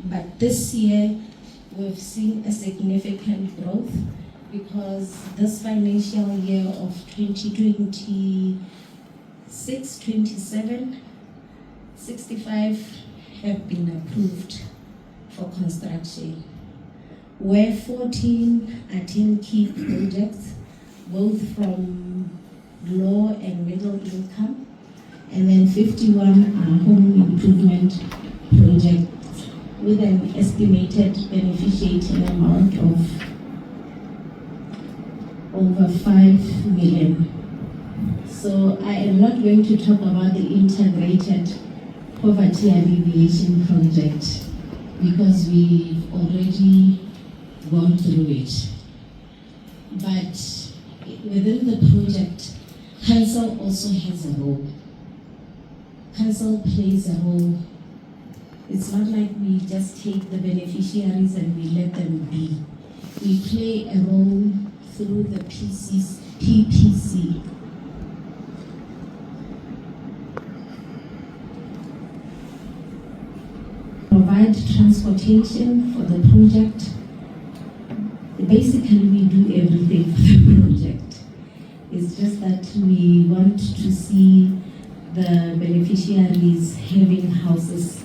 But this year, we've seen a significant growth because this financial year of 2026-27, 65 have been approved for construction, where 14 are turnkey projects, both from low and middle income, and then 51 are home improvement projects with an estimated beneficiating amount of over 5 million. So I am not going to talk about the integrated poverty alleviation project because we've already gone through it. But within the project, Council also has a role. Council plays a role. It's not like we just take the beneficiaries and we let them be. We play a role through the PPC. Provide transportation for the project. Basically, we do everything for the project. It's just that we want to see the beneficiaries having houses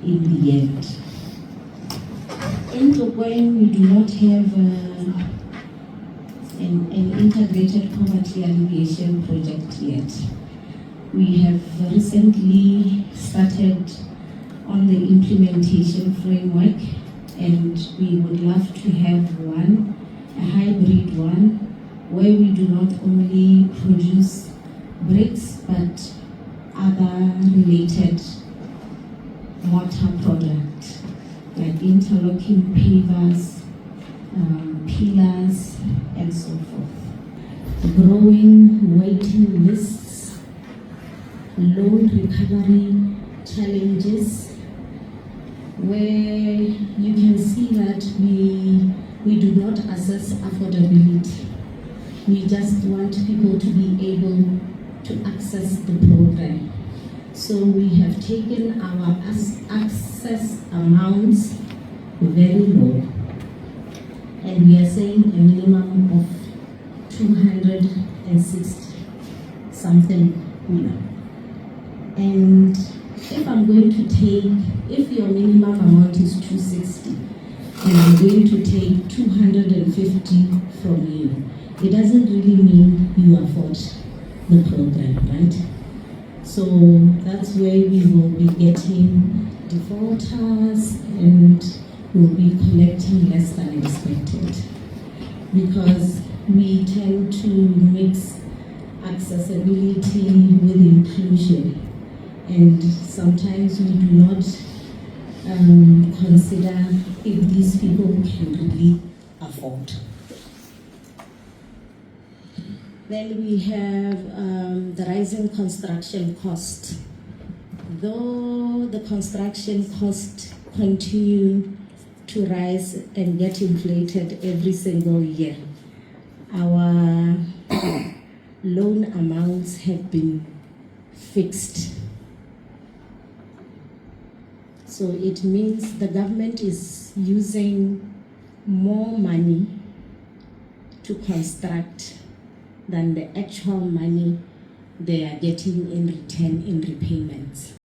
in the end. In Tlokweng, we do not have an integrated poverty alleviation project yet. We have recently started on the implementation framework, and we would love to have one, a hybrid one, where we do not only produce bricks but other related mortar products like interlocking pavers, pillars, and so forth. Growing waiting lists, loan recovery challenges, where you can see that we do not assess affordability. We just want people to be able to access the program. So we have taken our access amounts very low, and we are saying a minimum of 260 something. And if I'm going to take, if your minimum amount is 260, and I'm going to take 250 from you, it doesn't really mean you afford the program, right? So that's where we will be getting defaulters and we'll be collecting less than expected, because we tend to mix accessibility with inclusion, and sometimes we do not consider if these people can really afford. Then we have the rising construction cost. Though the construction cost continue to rise and get inflated every single year, our loan amounts have been fixed. So it means the government is using more money to construct than the actual money they are getting in return in repayments.